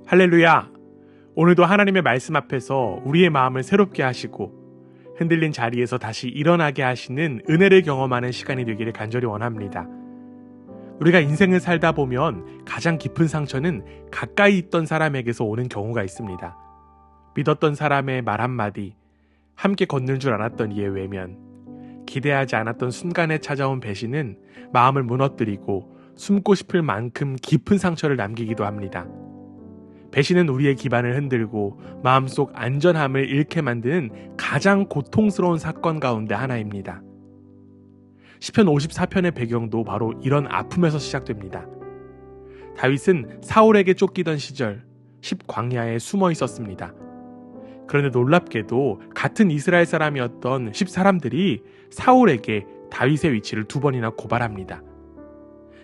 할렐루야! 오늘도 하나님의 말씀 앞에서 우리의 마음을 새롭게 하시고 흔들린 자리에서 다시 일어나게 하시는 은혜를 경험하는 시간이 되기를 간절히 원합니다. 우리가 인생을 살다 보면 가장 깊은 상처는 가까이 있던 사람에게서 오는 경우가 있습니다. 믿었던 사람의 말 한마디, 함께 걷는 줄 알았던 이의 외면, 기대하지 않았던 순간에 찾아온 배신은 마음을 무너뜨리고 숨고 싶을 만큼 깊은 상처를 남기기도 합니다. 배신은 우리의 기반을 흔들고 마음속 안전함을 잃게 만드는 가장 고통스러운 사건 가운데 하나입니다. 시편 54편의 배경도 바로 이런 아픔에서 시작됩니다. 다윗은 사울에게 쫓기던 시절 십광야에 숨어 있었습니다. 그런데 놀랍게도 같은 이스라엘 사람이었던 십사람들이 사울에게 다윗의 위치를 2번이나 고발합니다.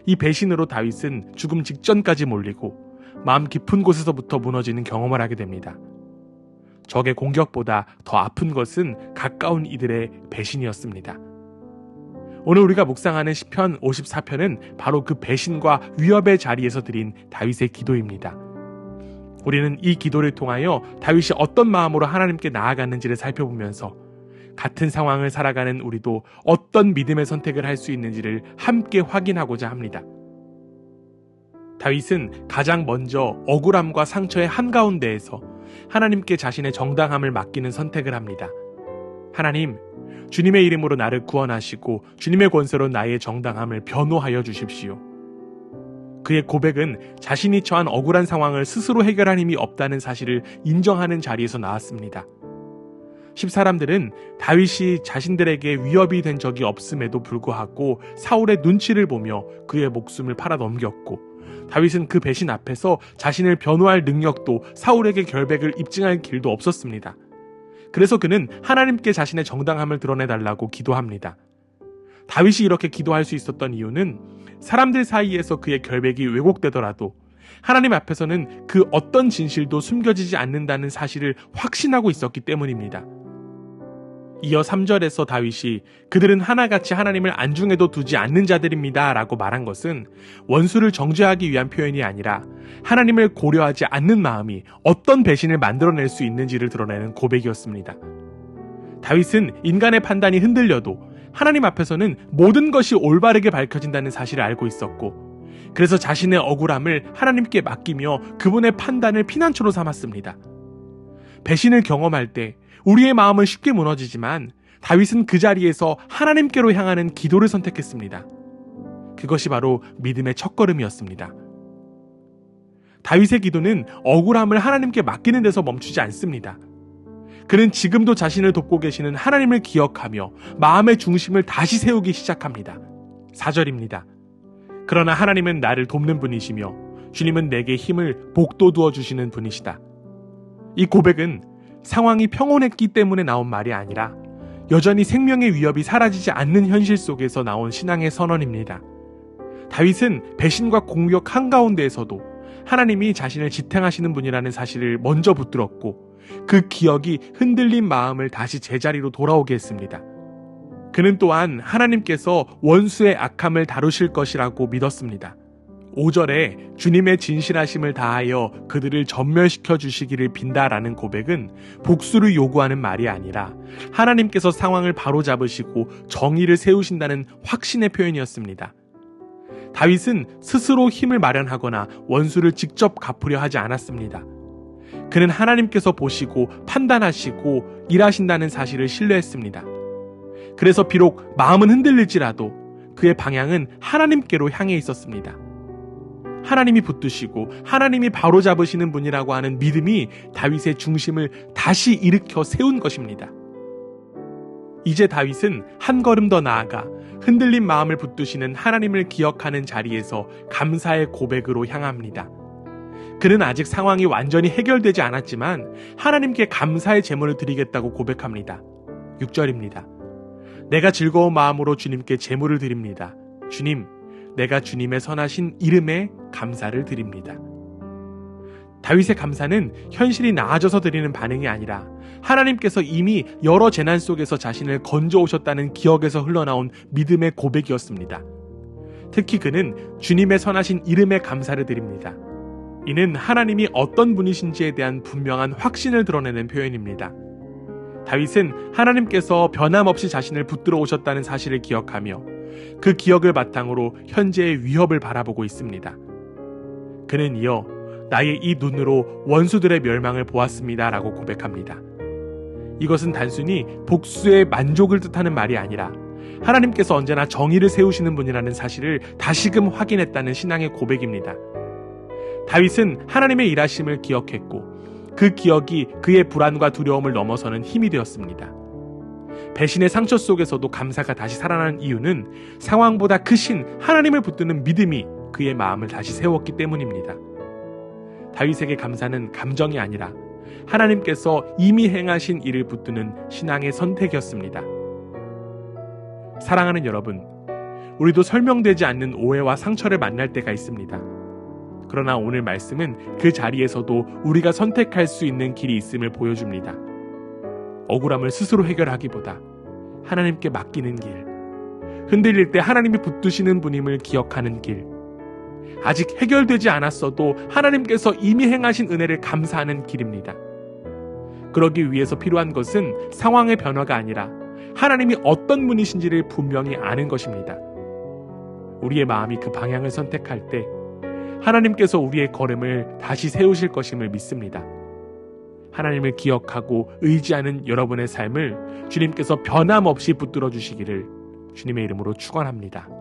이 배신으로 다윗은 죽음 직전까지 몰리고 마음 깊은 곳에서부터 무너지는 경험을 하게 됩니다. 적의 공격보다 더 아픈 것은 가까운 이들의 배신이었습니다. 오늘 우리가 묵상하는 시편 54편은 바로 그 배신과 위협의 자리에서 드린 다윗의 기도입니다. 우리는 이 기도를 통하여 다윗이 어떤 마음으로 하나님께 나아갔는지를 살펴보면서 같은 상황을 살아가는 우리도 어떤 믿음의 선택을 할 수 있는지를 함께 확인하고자 합니다. 다윗은 가장 먼저 억울함과 상처의 한가운데에서 하나님께 자신의 정당함을 맡기는 선택을 합니다. 하나님, 주님의 이름으로 나를 구원하시고 주님의 권세로 나의 정당함을 변호하여 주십시오. 그의 고백은 자신이 처한 억울한 상황을 스스로 해결할 힘이 없다는 사실을 인정하는 자리에서 나왔습니다. 십사람들은 다윗이 자신들에게 위협이 된 적이 없음에도 불구하고 사울의 눈치를 보며 그의 목숨을 팔아 넘겼고 다윗은 그 배신 앞에서 자신을 변호할 능력도 사울에게 결백을 입증할 길도 없었습니다. 그래서 그는 하나님께 자신의 정당함을 드러내달라고 기도합니다. 다윗이 이렇게 기도할 수 있었던 이유는 사람들 사이에서 그의 결백이 왜곡되더라도 하나님 앞에서는 그 어떤 진실도 숨겨지지 않는다는 사실을 확신하고 있었기 때문입니다. 이어 3절에서 다윗이 그들은 하나같이 하나님을 안중에도 두지 않는 자들입니다 라고 말한 것은 원수를 정죄하기 위한 표현이 아니라 하나님을 고려하지 않는 마음이 어떤 배신을 만들어낼 수 있는지를 드러내는 고백이었습니다. 다윗은 인간의 판단이 흔들려도 하나님 앞에서는 모든 것이 올바르게 밝혀진다는 사실을 알고 있었고 그래서 자신의 억울함을 하나님께 맡기며 그분의 판단을 피난처로 삼았습니다. 배신을 경험할 때 우리의 마음은 쉽게 무너지지만 다윗은 그 자리에서 하나님께로 향하는 기도를 선택했습니다. 그것이 바로 믿음의 첫걸음이었습니다. 다윗의 기도는 억울함을 하나님께 맡기는 데서 멈추지 않습니다. 그는 지금도 자신을 돕고 계시는 하나님을 기억하며 마음의 중심을 다시 세우기 시작합니다. 4절입니다. 그러나 하나님은 나를 돕는 분이시며 주님은 내게 힘을 복돋워 주시는 분이시다. 이 고백은 상황이 평온했기 때문에 나온 말이 아니라 여전히 생명의 위협이 사라지지 않는 현실 속에서 나온 신앙의 선언입니다. 다윗은 배신과 공격 한가운데에서도 하나님이 자신을 지탱하시는 분이라는 사실을 먼저 붙들었고 그 기억이 흔들린 마음을 다시 제자리로 돌아오게 했습니다. 그는 또한 하나님께서 원수의 악함을 다루실 것이라고 믿었습니다. 5절에 주님의 진실하심을 다하여 그들을 전멸시켜 주시기를 빈다라는 고백은 복수를 요구하는 말이 아니라 하나님께서 상황을 바로잡으시고 정의를 세우신다는 확신의 표현이었습니다. 다윗은 스스로 힘을 마련하거나 원수를 직접 갚으려 하지 않았습니다. 그는 하나님께서 보시고 판단하시고 일하신다는 사실을 신뢰했습니다. 그래서 비록 마음은 흔들릴지라도 그의 방향은 하나님께로 향해 있었습니다. 하나님이 붙드시고 하나님이 바로잡으시는 분이라고 하는 믿음이 다윗의 중심을 다시 일으켜 세운 것입니다. 이제 다윗은 한 걸음 더 나아가 흔들린 마음을 붙드시는 하나님을 기억하는 자리에서 감사의 고백으로 향합니다. 그는 아직 상황이 완전히 해결되지 않았지만 하나님께 감사의 제물을 드리겠다고 고백합니다. 6절입니다. 내가 즐거운 마음으로 주님께 제물을 드립니다. 주님, 내가 주님의 선하신 이름에 감사를 드립니다. 다윗의 감사는 현실이 나아져서 드리는 반응이 아니라 하나님께서 이미 여러 재난 속에서 자신을 건져오셨다는 기억에서 흘러나온 믿음의 고백이었습니다. 특히 그는 주님의 선하신 이름에 감사를 드립니다. 이는 하나님이 어떤 분이신지에 대한 분명한 확신을 드러내는 표현입니다. 다윗은 하나님께서 변함없이 자신을 붙들어 오셨다는 사실을 기억하며 그 기억을 바탕으로 현재의 위협을 바라보고 있습니다. 그는 이어 나의 이 눈으로 원수들의 멸망을 보았습니다 라고 고백합니다. 이것은 단순히 복수의 만족을 뜻하는 말이 아니라 하나님께서 언제나 정의를 세우시는 분이라는 사실을 다시금 확인했다는 신앙의 고백입니다. 다윗은 하나님의 일하심을 기억했고 그 기억이 그의 불안과 두려움을 넘어서는 힘이 되었습니다. 배신의 상처 속에서도 감사가 다시 살아나는 이유는 상황보다 크신 하나님을 붙드는 믿음이 그의 마음을 다시 세웠기 때문입니다. 다윗에게 감사는 감정이 아니라 하나님께서 이미 행하신 일을 붙드는 신앙의 선택이었습니다. 사랑하는 여러분, 우리도 설명되지 않는 오해와 상처를 만날 때가 있습니다. 그러나 오늘 말씀은 그 자리에서도 우리가 선택할 수 있는 길이 있음을 보여줍니다. 억울함을 스스로 해결하기보다 하나님께 맡기는 길, 흔들릴 때 하나님이 붙드시는 분임을 기억하는 길, 아직 해결되지 않았어도 하나님께서 이미 행하신 은혜를 감사하는 길입니다. 그러기 위해서 필요한 것은 상황의 변화가 아니라 하나님이 어떤 분이신지를 분명히 아는 것입니다. 우리의 마음이 그 방향을 선택할 때 하나님께서 우리의 걸음을 다시 세우실 것임을 믿습니다. 하나님을 기억하고 의지하는 여러분의 삶을 주님께서 변함없이 붙들어 주시기를 주님의 이름으로 축원합니다.